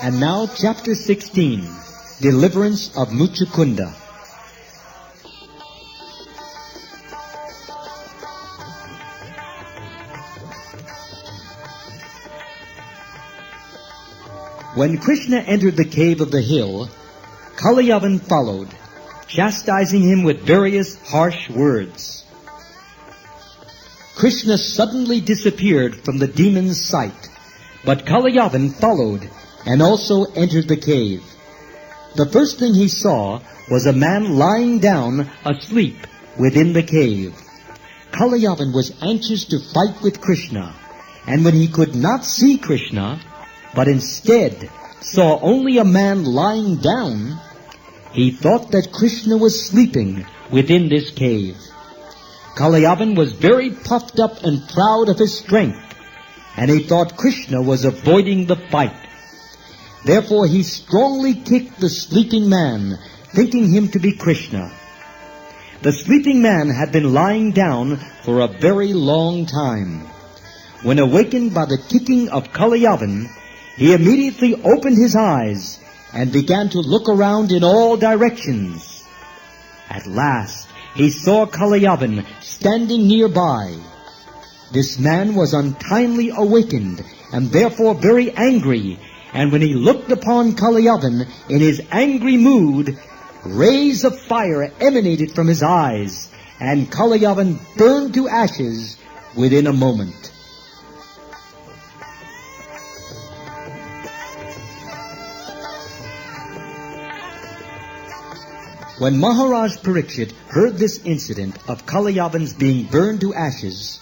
And now, Chapter 16, Deliverance of Mucukunda. When Krsna entered the cave of the hill, Kalayavan followed, chastising him with various harsh words. Krsna suddenly disappeared from the demon's sight, but Kalayavan followed and also entered the cave. The first thing he saw was a man lying down asleep within the cave. Kalayavan was anxious to fight with Krsna, and when he could not see Krsna, but instead saw only a man lying down, he thought that Krsna was sleeping within this cave. Kalayavan was very puffed up and proud of his strength, and he thought Krsna was avoiding the fight. Therefore he strongly kicked the sleeping man, thinking him to be Krsna. The sleeping man had been lying down for a very long time. When awakened by the kicking of Kalayavan, he immediately opened his eyes and began to look around in all directions. At last, he saw Kalayavan standing nearby. This man was untimely awakened and therefore very angry, and when he looked upon Kalayavan in his angry mood, rays of fire emanated from his eyes, and Kalayavan burned to ashes within a moment. When Maharaj Parikshit heard this incident of Kalayavan's being burned to ashes,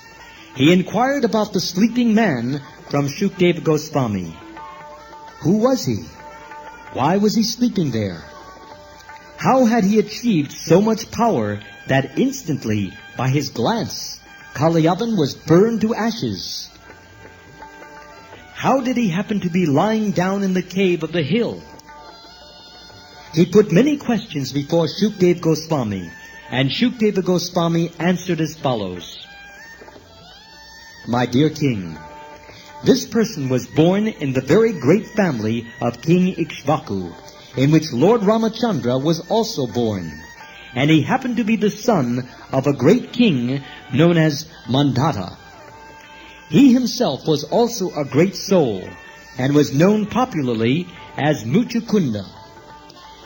he inquired about the sleeping man from Shukdeva Goswami. Who was he? Why was he sleeping there? How had he achieved so much power that instantly, by his glance, Kalayavan was burned to ashes? How did he happen to be lying down in the cave of the hill? He put many questions before Shukdeva Goswami, and Shukdeva Goswami answered as follows. My dear king, this person was born in the very great family of King Ikshvaku, in which Lord Ramachandra was also born, and he happened to be the son of a great king known as Mandata. He himself was also a great soul, and was known popularly as Mucukunda.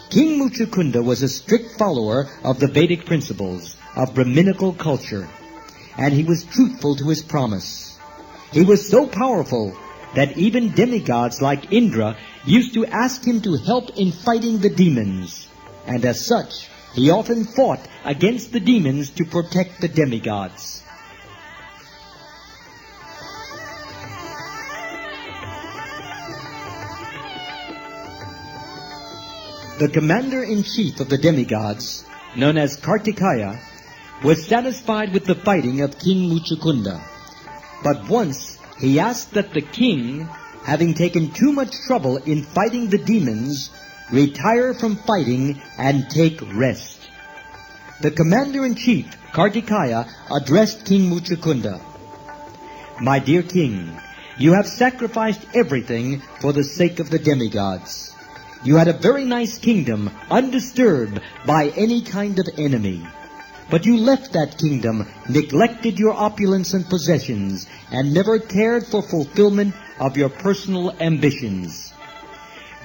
King Mucukunda was a strict follower of the Vedic principles of Brahminical culture, and he was truthful to his promise. He was so powerful that even demigods like Indra used to ask him to help in fighting the demons, and as such, he often fought against the demons to protect the demigods. The commander-in-chief of the demigods, known as Kartikeya, was satisfied with the fighting of King Mucukunda. But once he asked that the king, having taken too much trouble in fighting the demons, retire from fighting and take rest. The commander-in-chief, Kartikeya, addressed King Mucukunda. My dear king, you have sacrificed everything for the sake of the demigods. You had a very nice kingdom, undisturbed by any kind of enemy. But you left that kingdom, neglected your opulence and possessions, and never cared for fulfillment of your personal ambitions.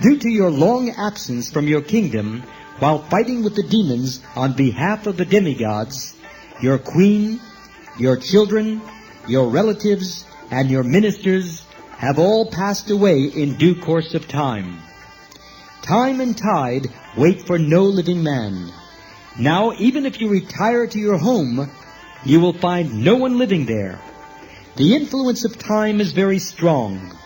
Due to your long absence from your kingdom, while fighting with the demons on behalf of the demigods, your queen, your children, your relatives, and your ministers have all passed away in due course of time. Time and tide wait for no living man. Now, even if you retire to your home, you will find no one living there. The influence of time is very strong.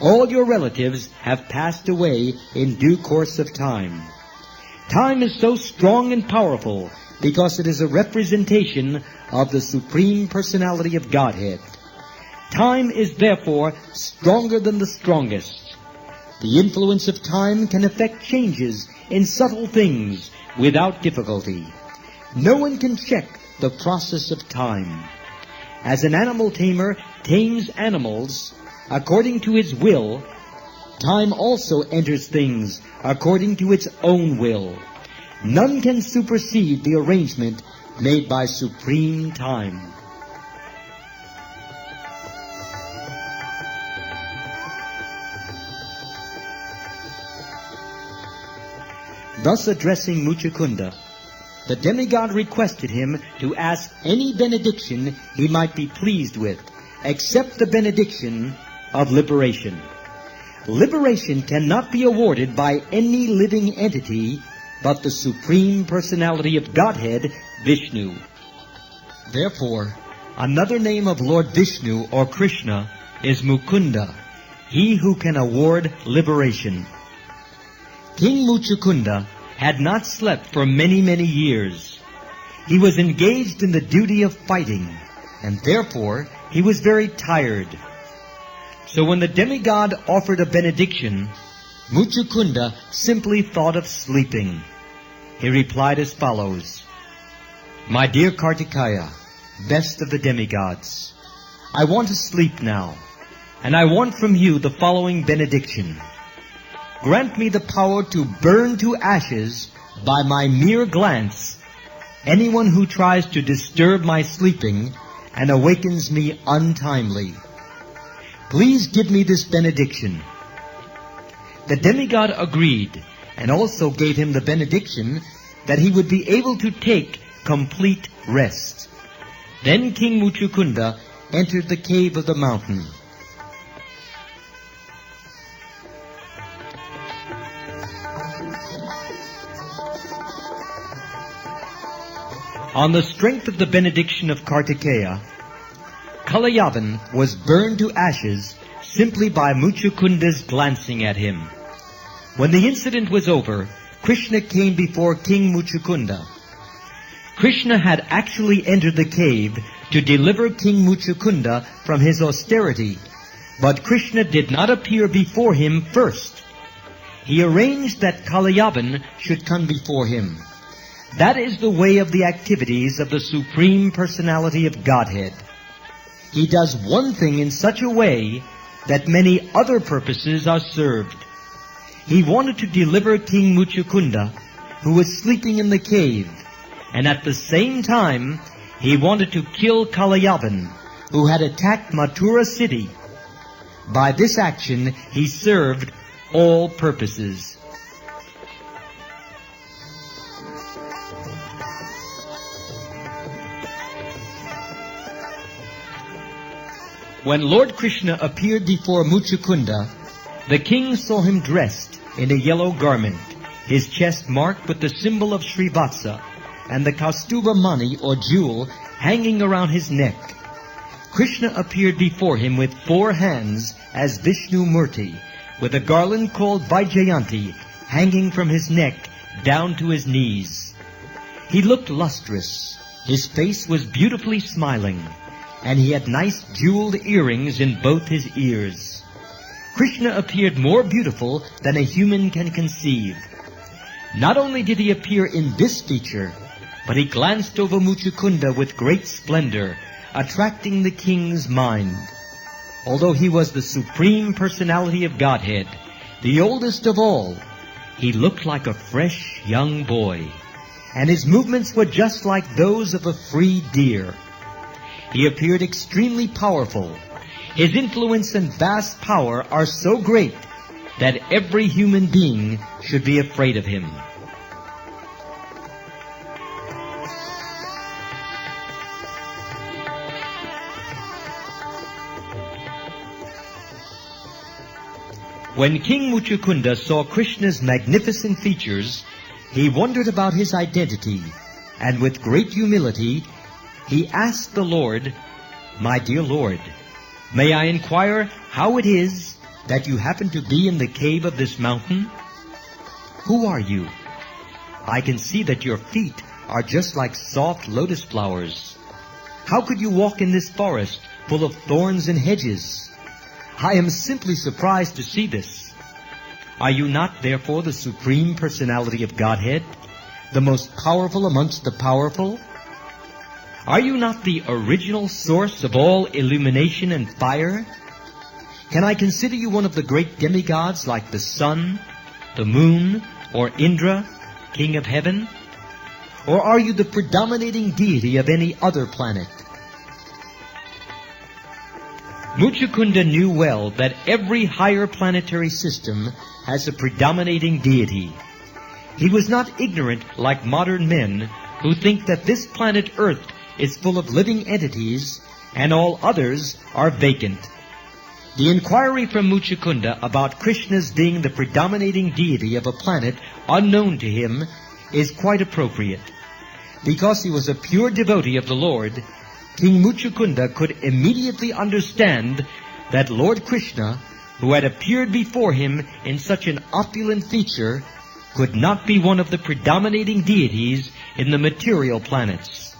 All your relatives have passed away in due course of time. Time is so strong and powerful because it is a representation of the Supreme Personality of Godhead. Time is therefore stronger than the strongest. The influence of time can effect changes in subtle things without difficulty. No one can check the process of time. As an animal tamer tames animals according to his will, time also enters things according to its own will. None can supersede the arrangement made by supreme time. Thus addressing Mucukunda, the demigod requested him to ask any benediction he might be pleased with, except the benediction of liberation. Liberation cannot be awarded by any living entity but the Supreme Personality of Godhead, Vishnu. Therefore, another name of Lord Vishnu or Krishna is Mukunda, he who can award liberation. King Mucukunda had not slept for many, many years. He was engaged in the duty of fighting, and therefore he was very tired. So when the demigod offered a benediction, Mucukunda simply thought of sleeping. He replied as follows: "My dear Kartikeya, best of the demigods, I want to sleep now, and I want from you the following benediction. Grant me the power to burn to ashes by my mere glance anyone who tries to disturb my sleeping and awakens me untimely. Please give me this benediction." The demigod agreed, and also gave him the benediction that he would be able to take complete rest. Then King Mucukunda entered the cave of the mountain. On the strength of the benediction of Kartikeya, Kalayavan was burned to ashes simply by Mucukunda's glancing at him. When the incident was over, Krishna came before King Mucukunda. Krishna had actually entered the cave to deliver King Mucukunda from his austerity, but Krishna did not appear before him first. He arranged that Kalayavan should come before him. That is the way of the activities of the Supreme Personality of Godhead. He does one thing in such a way that many other purposes are served. He wanted to deliver King Mucukunda, who was sleeping in the cave, and at the same time he wanted to kill Kalayavan, who had attacked Mathura city. By this action he served all purposes. When Lord Krishna appeared before Mucukunda, the king saw him dressed in a yellow garment, his chest marked with the symbol of Srivatsa, and the Kaustuba Mani or jewel hanging around his neck. Krishna appeared before him with 4 hands as Vishnu Murti, with a garland called Vaijayanti hanging from his neck down to his knees. He looked lustrous, his face was beautifully smiling, and he had nice jeweled earrings in both his ears. Krishna appeared more beautiful than a human can conceive. Not only did he appear in this feature, but he glanced over Mucukunda with great splendor, attracting the king's mind. Although he was the Supreme Personality of Godhead, the oldest of all, he looked like a fresh young boy, and his movements were just like those of a free deer. He appeared extremely powerful. His influence and vast power are so great that every human being should be afraid of him. When King Mucukunda saw Krishna's magnificent features, he wondered about his identity, and with great humility, he asked the Lord, "My dear Lord, may I inquire how it is that you happen to be in the cave of this mountain? Who are you? I can see that your feet are just like soft lotus flowers. How could you walk in this forest full of thorns and hedges? I am simply surprised to see this. Are you not therefore the Supreme Personality of Godhead, the most powerful amongst the powerful? Are you not the original source of all illumination and fire? Can I consider you one of the great demigods like the sun, the moon, or Indra, king of heaven? Or are you the predominating deity of any other planet? Mucukunda knew well that every higher planetary system has a predominating deity. He was not ignorant like modern men who think that this planet Earth is full of living entities and all others are vacant. The inquiry from Mucukunda about Krishna's being the predominating deity of a planet unknown to him is quite appropriate. Because he was a pure devotee of the Lord, King Mucukunda could immediately understand that Lord Krishna, who had appeared before him in such an opulent feature, could not be one of the predominating deities in the material planets.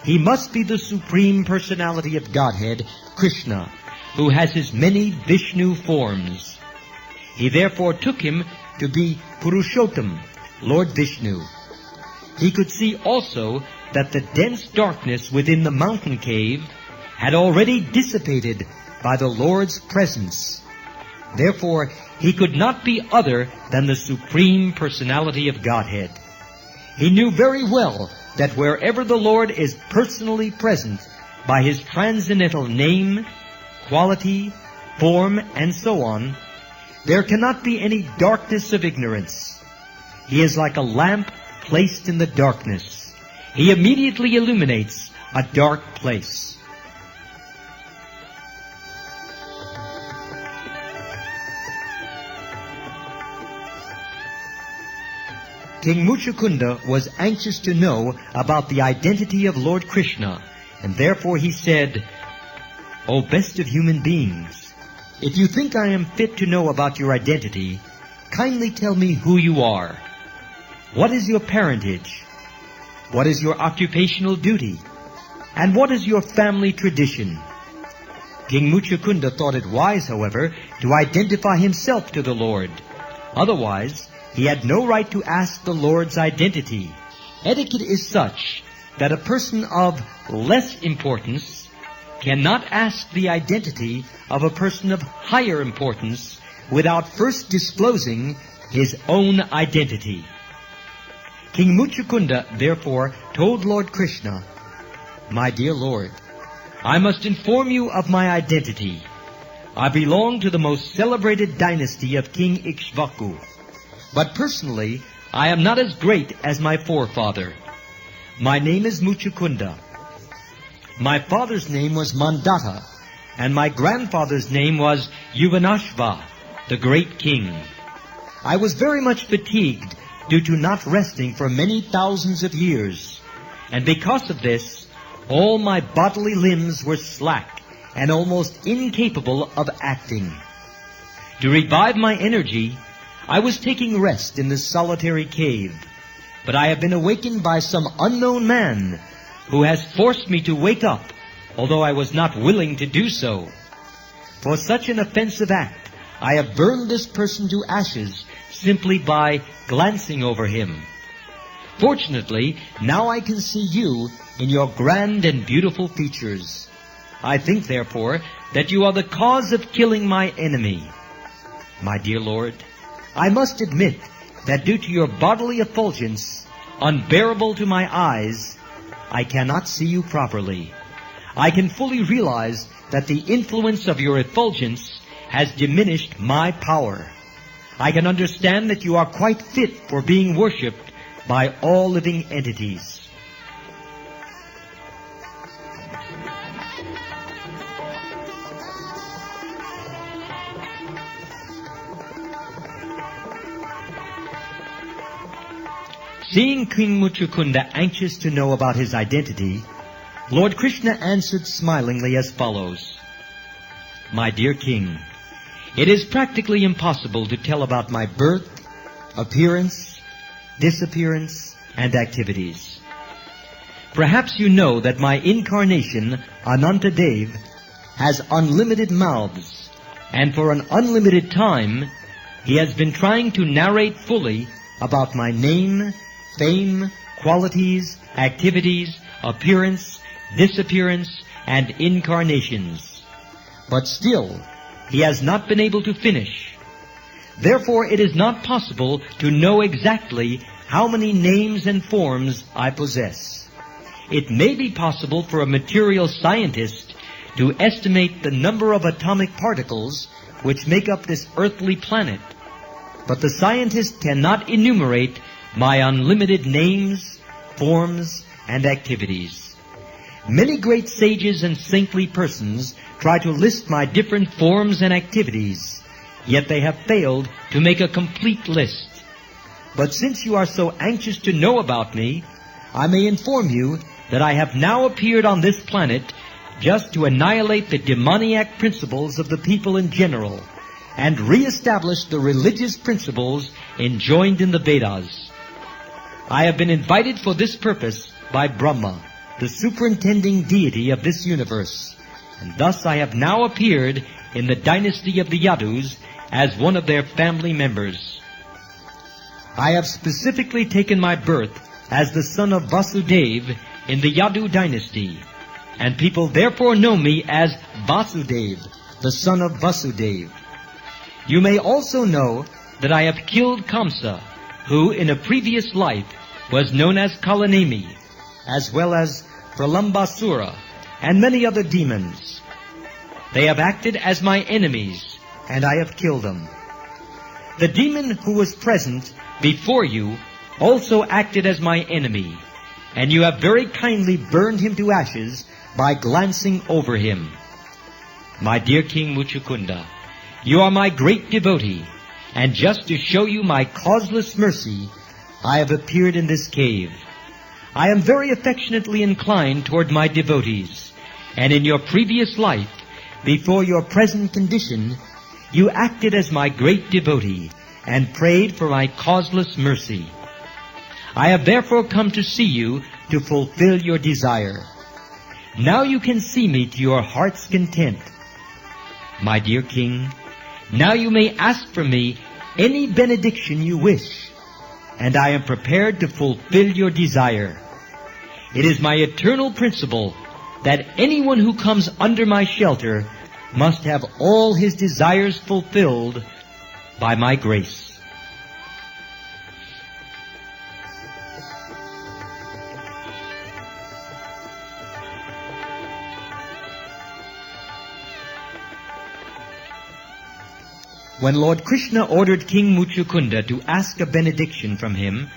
He must be the Supreme Personality of Godhead, Krishna, who has his many Vishnu forms. He therefore took him to be Purushottam, Lord Vishnu. He could see also that the dense darkness within the mountain cave had already dissipated by the Lord's presence. Therefore, he could not be other than the Supreme Personality of Godhead. He knew very well that wherever the Lord is personally present by his transcendental name, quality, form, and so on, there cannot be any darkness of ignorance. He is like a lamp placed in the darkness. He immediately illuminates a dark place. King Mucukunda was anxious to know about the identity of Lord Krishna, and therefore he said, "O best of human beings, if you think I am fit to know about your identity, kindly tell me who you are. What is your parentage? What is your occupational duty? And what is your family tradition?" King Mucukunda thought it wise, however, to identify himself to the Lord. Otherwise, he had no right to ask the Lord's identity. Etiquette is such that a person of less importance cannot ask the identity of a person of higher importance without first disclosing his own identity. King Mucukunda therefore told Lord Krishna, "My dear Lord, I must inform you of my identity. I belong to the most celebrated dynasty of King Ikshvaku. But personally, I am not as great as my forefather. My name is Mucukunda. My father's name was Mandata, and my grandfather's name was Yuvanashva, the great king. I was very much fatigued due to not resting for many thousands of years, and because of this, all my bodily limbs were slack and almost incapable of acting. To revive my energy, I was taking rest in this solitary cave, but I have been awakened by some unknown man who has forced me to wake up, although I was not willing to do so. For such an offensive act, I have burned this person to ashes simply by glancing over him. Fortunately, now I can see you in your grand and beautiful features. I think, therefore, that you are the cause of killing my enemy. My dear Lord, I must admit that due to your bodily effulgence, unbearable to my eyes, I cannot see you properly. I can fully realize that the influence of your effulgence has diminished my power. I can understand that you are quite fit for being worshipped by all living entities. Seeing King Mucukunda anxious to know about his identity, Lord Krishna answered smilingly as follows. My dear king, it is practically impossible to tell about my birth, appearance, disappearance, and activities. Perhaps you know that my incarnation, Anantadev, has unlimited mouths, and for an unlimited time, he has been trying to narrate fully about my name, fame, qualities, activities, appearance, disappearance, and incarnations. But still, he has not been able to finish. Therefore, it is not possible to know exactly how many names and forms I possess. It may be possible for a material scientist to estimate the number of atomic particles which make up this earthly planet, but the scientist cannot enumerate my unlimited names, forms, and activities. Many great sages and saintly persons try to list my different forms and activities, yet they have failed to make a complete list. But since you are so anxious to know about me, I may inform you that I have now appeared on this planet just to annihilate the demoniac principles of the people in general and re-establish the religious principles enjoined in the Vedas. I have been invited for this purpose by Brahma, the superintending deity of this universe, and thus I have now appeared in the dynasty of the Yadus as one of their family members. I have specifically taken my birth as the son of Vasudeva in the Yadu dynasty, and people therefore know me as Vasudeva, the son of Vasudeva. You may also know that I have killed Kamsa, who in a previous life was known as Kalanemi, as well as Pralambasura, and many other demons. They have acted as my enemies, and I have killed them. The demon who was present before you also acted as my enemy, and you have very kindly burned him to ashes by glancing over him. My dear King Mucukunda, you are my great devotee, and just to show you my causeless mercy, I have appeared in this cave. I am very affectionately inclined toward my devotees, and in your previous life, before your present condition, you acted as my great devotee and prayed for my causeless mercy. I have therefore come to see you to fulfill your desire. Now you can see me to your heart's content. My dear King, now you may ask from me any benediction you wish, and I am prepared to fulfill your desire. It is my eternal principle that anyone who comes under my shelter must have all his desires fulfilled by my grace. When Lord Krishna ordered King Mucukunda to ask a benediction from him,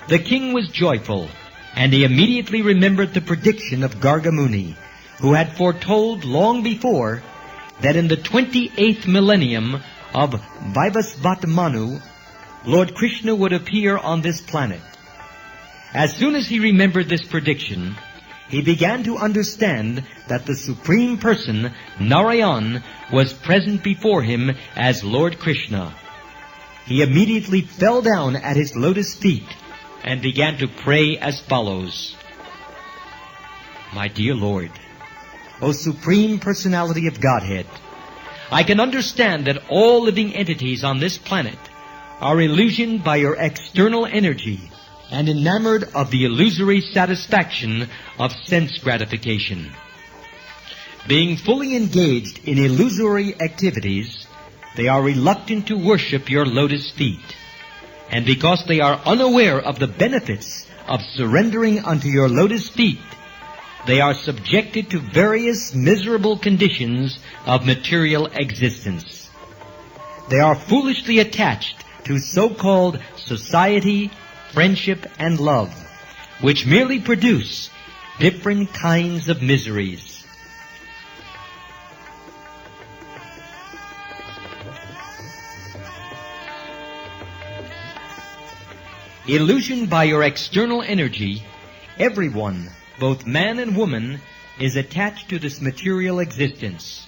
the king was joyful, and he immediately remembered the prediction of Garga Muni, who had foretold long before that in the 28th millennium of Vaivasvatamanu, Lord Krishna would appear on this planet. As soon as he remembered this prediction, he began to understand that the Supreme Person, Narayan, was present before him as Lord Krishna. He immediately fell down at his lotus feet and began to pray as follows. My dear Lord, O Supreme Personality of Godhead, I can understand that all living entities on this planet are illusioned by your external energy and enamored of the illusory satisfaction of sense gratification. Being fully engaged in illusory activities, they are reluctant to worship your lotus feet. And because they are unaware of the benefits of surrendering unto your lotus feet, they are subjected to various miserable conditions of material existence. They are foolishly attached to so-called society, friendship, and love, which merely produce different kinds of miseries. Illusioned by your external energy, everyone, both man and woman, is attached to this material existence,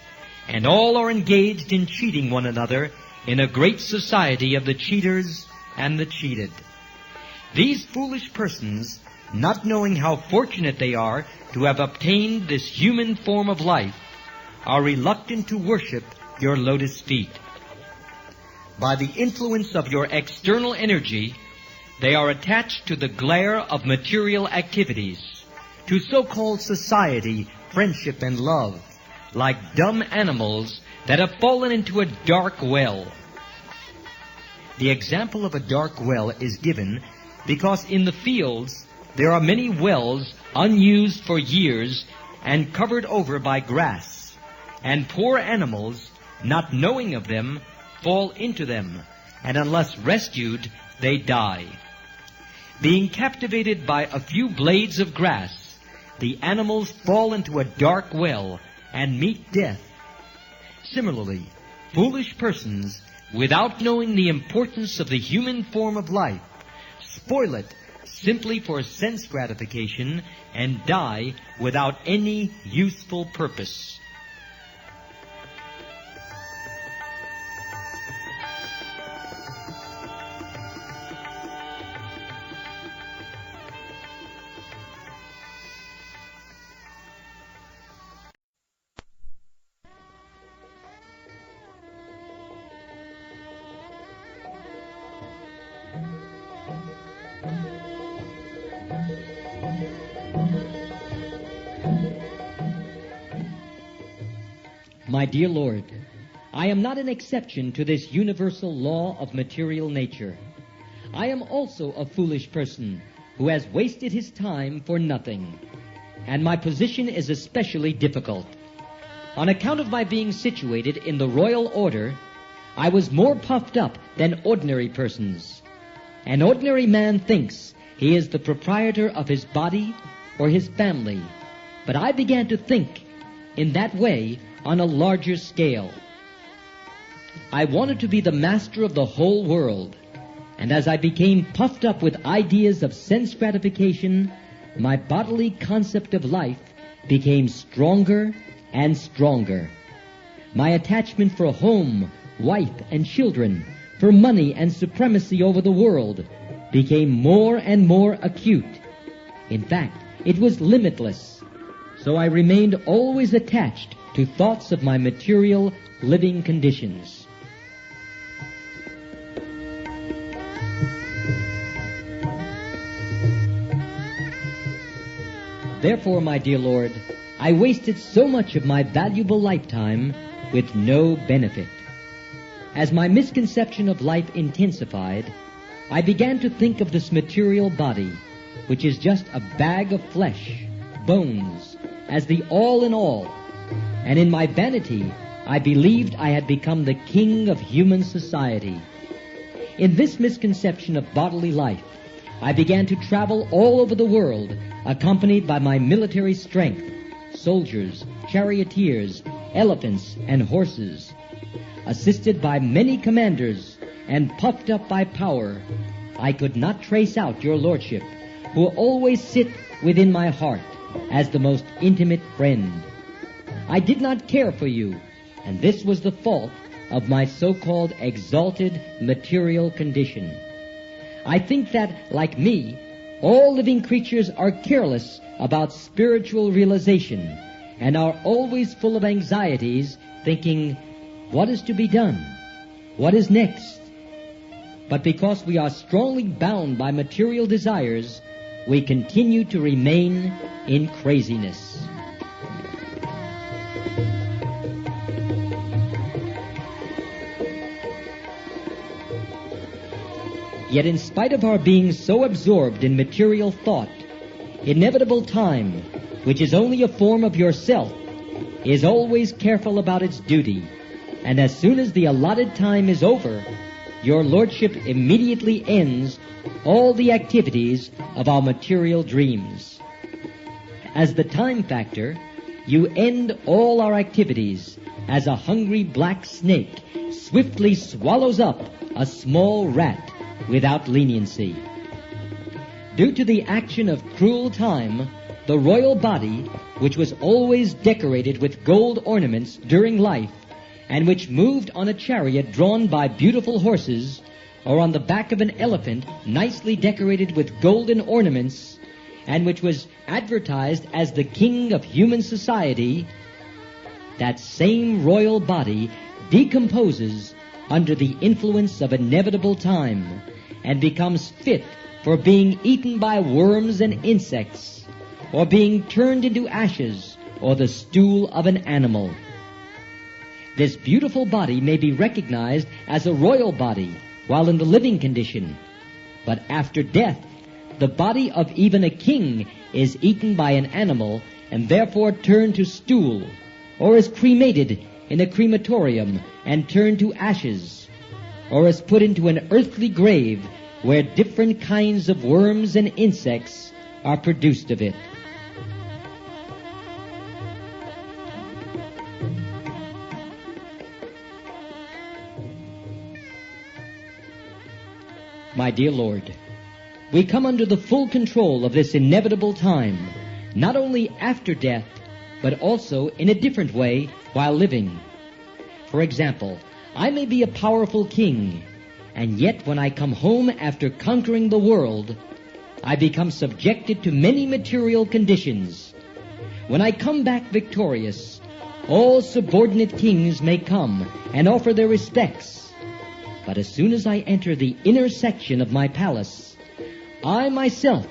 and all are engaged in cheating one another in a great society of the cheaters and the cheated. These foolish persons, not knowing how fortunate they are to have obtained this human form of life, are reluctant to worship your lotus feet. By the influence of your external energy, they are attached to the glare of material activities, to so-called society, friendship, and love, like dumb animals that have fallen into a dark well. The example of a dark well is given because in the fields there are many wells unused for years and covered over by grass, and poor animals, not knowing of them, fall into them, and unless rescued, they die. Being captivated by a few blades of grass, the animals fall into a dark well and meet death. Similarly, foolish persons, without knowing the importance of the human form of life, spoil it simply for sense gratification and die without any useful purpose. My dear Lord, I am not an exception to this universal law of material nature. I am also a foolish person who has wasted his time for nothing, and my position is especially difficult. On account of my being situated in the royal order, I was more puffed up than ordinary persons. An ordinary man thinks he is the proprietor of his body or his family, but I began to think in that way on a larger scale. I wanted to be the master of the whole world, and as I became puffed up with ideas of sense gratification, my bodily concept of life became stronger and stronger. My attachment for home, wife, and children, for money and supremacy over the world, became more and more acute. In fact, it was limitless. So I remained always attached to thoughts of my material living conditions. Therefore, my dear Lord, I wasted so much of my valuable lifetime with no benefit. As my misconception of life intensified, I began to think of this material body, which is just a bag of flesh, bones, as the all in all, and in my vanity I believed I had become the king of human society. In this misconception of bodily life, I began to travel all over the world, accompanied by my military strength, soldiers, charioteers, elephants, and horses. Assisted by many commanders and puffed up by power, I could not trace out your lordship, who always sit within my heart as the most intimate friend. I did not care for you, and this was the fault of my so-called exalted material condition. I think that, like me, all living creatures are careless about spiritual realization and are always full of anxieties, thinking, what is to be done? What is next? But because we are strongly bound by material desires, we continue to remain in craziness. Yet in spite of our being so absorbed in material thought, inevitable time, which is only a form of yourself, is always careful about its duty, and as soon as the allotted time is over, your lordship immediately ends all the activities of our material dreams. As the time factor, you end all our activities as a hungry black snake swiftly swallows up a small rat without leniency. Due to the action of cruel time, the royal body, which was always decorated with gold ornaments during life, and which moved on a chariot drawn by beautiful horses, or on the back of an elephant nicely decorated with golden ornaments, and which was advertised as the king of human society, that same royal body decomposes under the influence of inevitable time, and becomes fit for being eaten by worms and insects, or being turned into ashes, or the stool of an animal. This beautiful body may be recognized as a royal body while in the living condition, but after death, the body of even a king is eaten by an animal and therefore turned to stool, or is cremated in a crematorium and turned to ashes, or is put into an earthly grave where different kinds of worms and insects are produced of it. My dear Lord, we come under the full control of this inevitable time, not only after death, but also in a different way while living. For example, I may be a powerful king, and yet when I come home after conquering the world, I become subjected to many material conditions. When I come back victorious, all subordinate kings may come and offer their respects. But as soon as I enter the inner section of my palace, I myself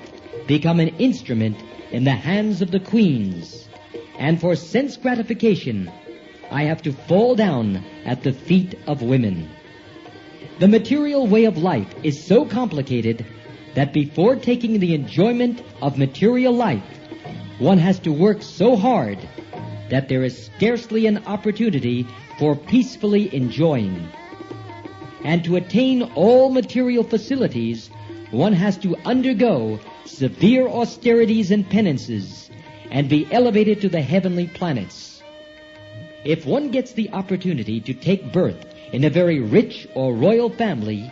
become an instrument in the hands of the queens, and for sense gratification, I have to fall down at the feet of women. The material way of life is so complicated that before taking the enjoyment of material life, one has to work so hard that there is scarcely an opportunity for peacefully enjoying. And to attain all material facilities, one has to undergo severe austerities and penances and be elevated to the heavenly planets. If one gets the opportunity to take birth in a very rich or royal family,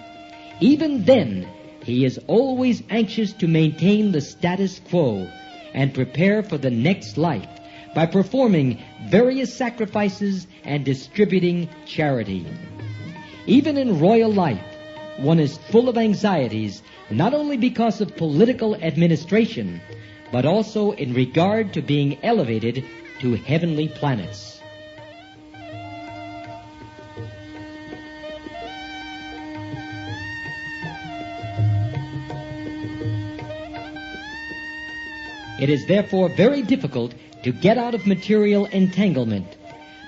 even then he is always anxious to maintain the status quo and prepare for the next life by performing various sacrifices and distributing charity. Even in royal life, one is full of anxieties, not only because of political administration, but also in regard to being elevated to heavenly planets. It is therefore very difficult to get out of material entanglement.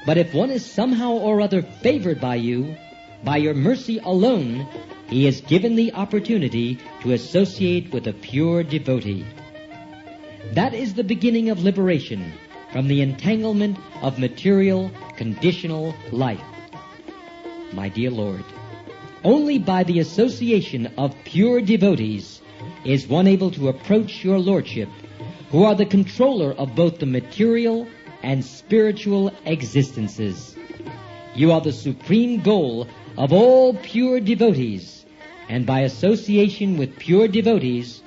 But if one is somehow or other favored by you, by your mercy alone, he is given the opportunity to associate with a pure devotee. That is the beginning of liberation from the entanglement of material, conditional life. My dear Lord, only by the association of pure devotees is one able to approach your Lordship, who are the controller of both the material and spiritual existences. You are the supreme goal of all pure devotees, and by association with pure devotees,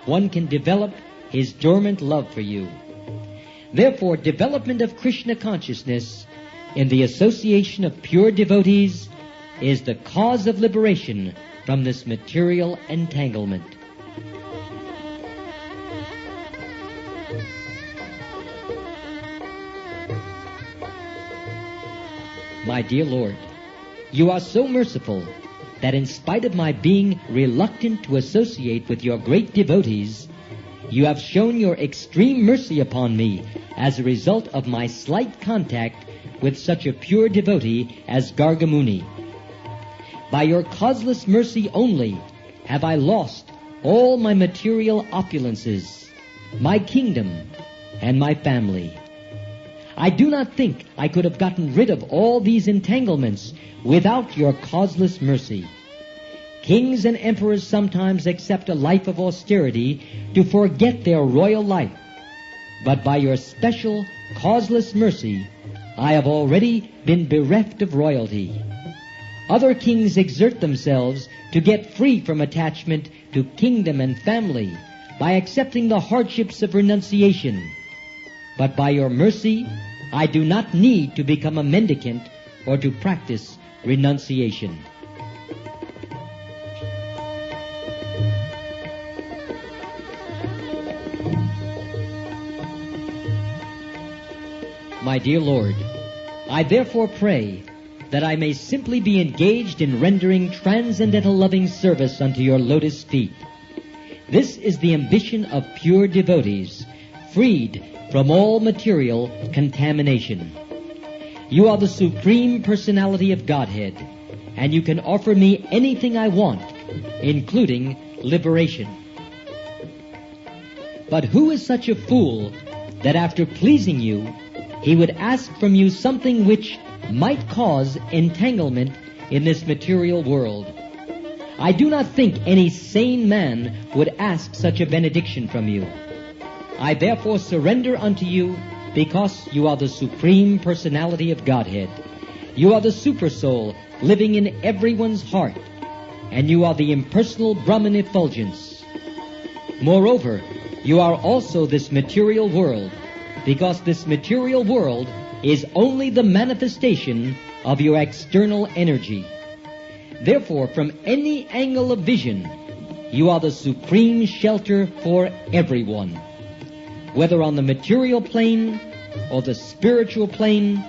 one can develop his dormant love for you. Therefore, development of Krishna consciousness in the association of pure devotees is the cause of liberation from this material entanglement. My dear Lord, you are so merciful that in spite of my being reluctant to associate with your great devotees, you have shown your extreme mercy upon me as a result of my slight contact with such a pure devotee as Gargamuni. By your causeless mercy only have I lost all my material opulences, my kingdom, and my family. I do not think I could have gotten rid of all these entanglements without your causeless mercy. Kings and emperors sometimes accept a life of austerity to forget their royal life. But by your special, causeless mercy, I have already been bereft of royalty. Other kings exert themselves to get free from attachment to kingdom and family by accepting the hardships of renunciation. But by your mercy, I do not need to become a mendicant or to practice renunciation. My dear Lord, I therefore pray that I may simply be engaged in rendering transcendental loving service unto your lotus feet. This is the ambition of pure devotees, freed from all material contamination. You are the Supreme Personality of Godhead, and you can offer me anything I want, including liberation. But who is such a fool that after pleasing you, he would ask from you something which might cause entanglement in this material world? I do not think any sane man would ask such a benediction from you. I therefore surrender unto you because you are the Supreme Personality of Godhead. You are the Supersoul living in everyone's heart, and you are the impersonal Brahman effulgence. Moreover, you are also this material world, because this material world is only the manifestation of your external energy. Therefore, from any angle of vision, you are the supreme shelter for everyone. Whether on the material plane or the spiritual plane,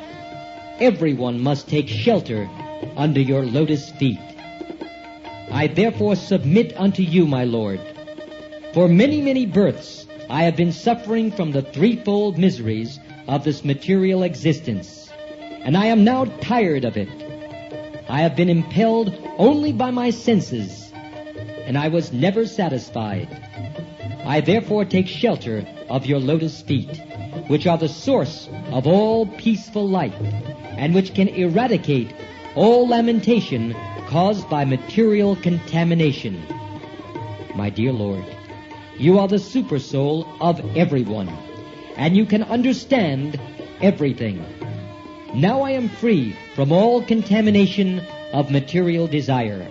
everyone must take shelter under your lotus feet. I therefore submit unto you, my Lord. For many, many births I have been suffering from the threefold miseries of this material existence, and I am now tired of it. I have been impelled only by my senses, and I was never satisfied. I therefore take shelter of your lotus feet, which are the source of all peaceful life, and which can eradicate all lamentation caused by material contamination. My dear Lord, you are the Supersoul of everyone, and you can understand everything. Now I am free from all contamination of material desire.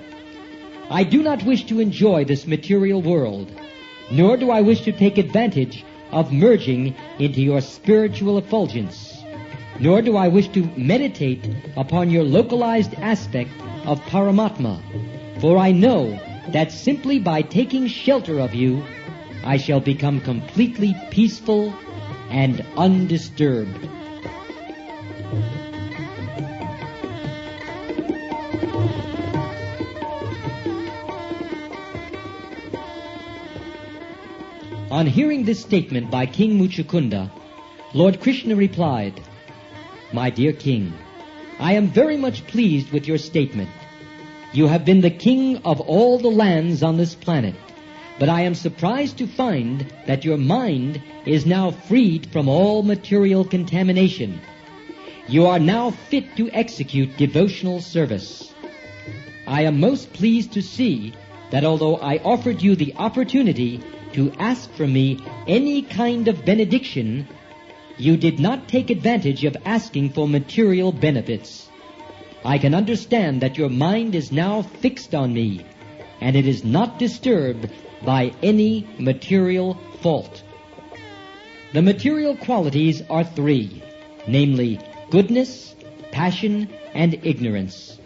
I do not wish to enjoy this material world, nor do I wish to take advantage of merging into your spiritual effulgence, nor do I wish to meditate upon your localized aspect of Paramatma, for I know that simply by taking shelter of you, I shall become completely peaceful and undisturbed. On hearing this statement by King Mucukunda, Lord Krishna replied, My dear King, I am very much pleased with your statement. You have been the king of all the lands on this planet, but I am surprised to find that your mind is now freed from all material contamination. You are now fit to execute devotional service. I am most pleased to see that although I offered you the opportunity to ask from me any kind of benediction, you did not take advantage of asking for material benefits. I can understand that your mind is now fixed on me, and it is not disturbed by any material fault. The material qualities are three, namely goodness, passion, and ignorance.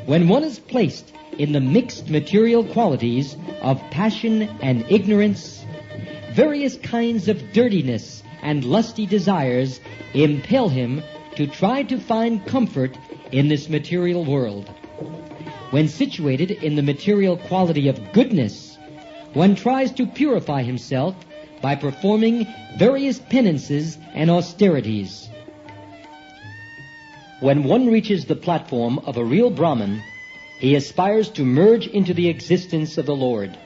When one is placed in the mixed material qualities of passion and ignorance, various kinds of dirtiness and lusty desires impel him to try to find comfort in this material world. When situated in the material quality of goodness, one tries to purify himself by performing various penances and austerities. When one reaches the platform of a real Brahmin, he aspires to merge into the existence of the Lord.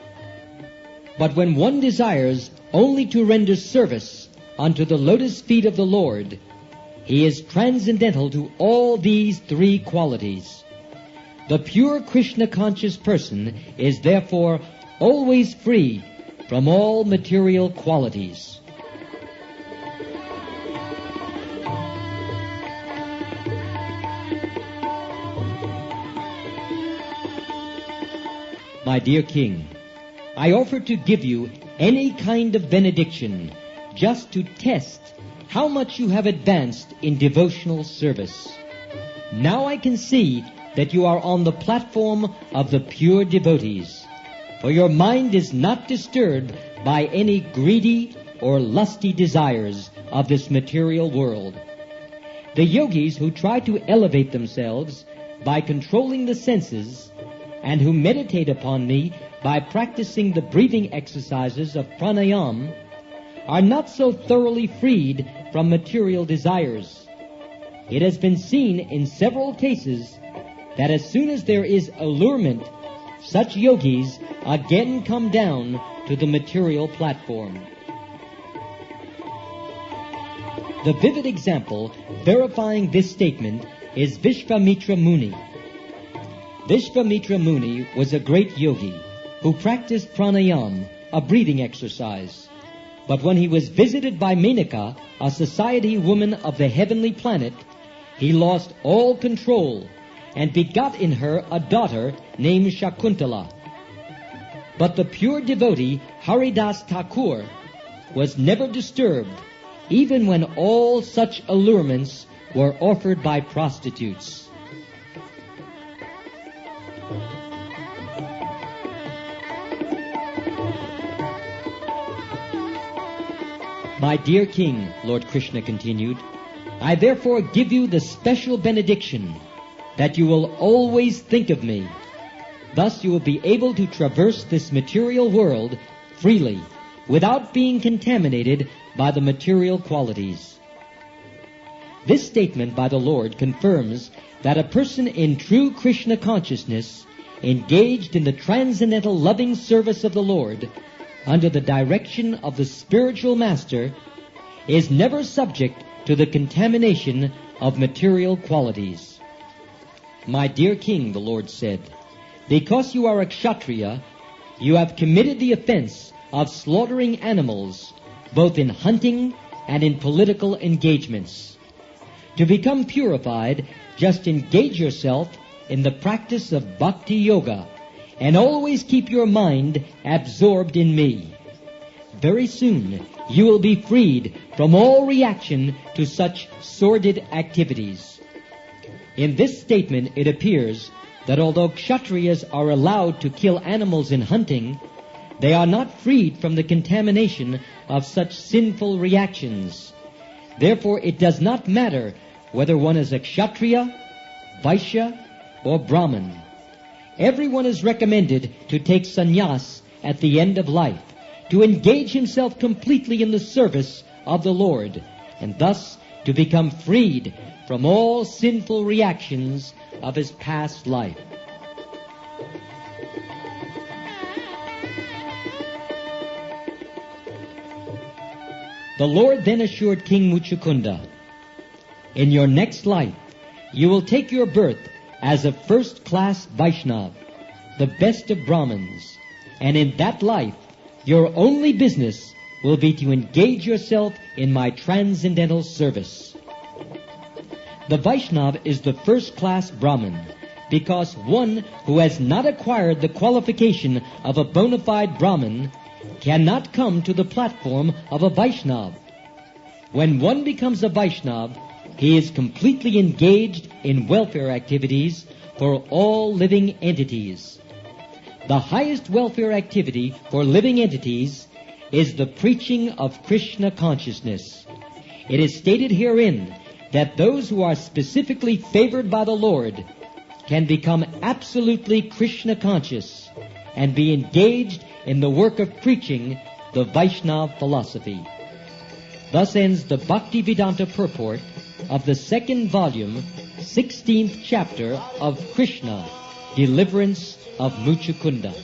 But when one desires only to render service unto the lotus feet of the Lord, he is transcendental to all these three qualities. The pure Krishna-conscious person is therefore always free from all material qualities. My dear King, I offer to give you any kind of benediction just to test how much you have advanced in devotional service. Now I can see that you are on the platform of the pure devotees, for your mind is not disturbed by any greedy or lusty desires of this material world. The yogis who try to elevate themselves by controlling the senses and who meditate upon me by practicing the breathing exercises of pranayam are not so thoroughly freed from material desires. It has been seen in several cases that as soon as there is allurement, such yogis again come down to the material platform. The vivid example verifying this statement is Vishvamitra Muni. Vishvamitra Muni was a great yogi who practiced pranayam, a breathing exercise. But when he was visited by Menaka, a society woman of the heavenly planet, he lost all control and begot in her a daughter named Shakuntala. But the pure devotee Haridas Thakur was never disturbed, even when all such allurements were offered by prostitutes. My dear king, Lord Krishna continued, I therefore give you the special benediction that you will always think of me. Thus you will be able to traverse this material world freely, without being contaminated by the material qualities. This statement by the Lord confirms that a person in true Krishna consciousness, engaged in the transcendental loving service of the Lord, under the direction of the spiritual master, is never subject to the contamination of material qualities. My dear king, the Lord said, because you are a Kshatriya, you have committed the offense of slaughtering animals, both in hunting and in political engagements. To become purified, just engage yourself in the practice of bhakti yoga, and always keep your mind absorbed in me. Very soon you will be freed from all reaction to such sordid activities. In this statement it appears that although Kshatriyas are allowed to kill animals in hunting, they are not freed from the contamination of such sinful reactions. Therefore it does not matter whether one is a Kshatriya, Vaishya, or Brahmin. Everyone is recommended to take sannyas at the end of life, to engage himself completely in the service of the Lord, and thus to become freed from all sinful reactions of his past life. The Lord then assured King Mucukunda, in your next life, you will take your birth as a first-class Vaishnav, the best of Brahmins, and in that life, your only business will be to engage yourself in my transcendental service. The Vaishnav is the first-class Brahmin, because one who has not acquired the qualification of a bona fide Brahmin cannot come to the platform of a Vaishnav. When one becomes a Vaishnav, he is completely engaged in welfare activities for all living entities. The highest welfare activity for living entities is the preaching of Krishna consciousness. It is stated herein that those who are specifically favored by the Lord can become absolutely Krishna conscious and be engaged in the work of preaching the Vaishnava philosophy. Thus ends the Bhaktivedanta purport of the second volume, 16th chapter of Krsna, Deliverance of Mucukunda.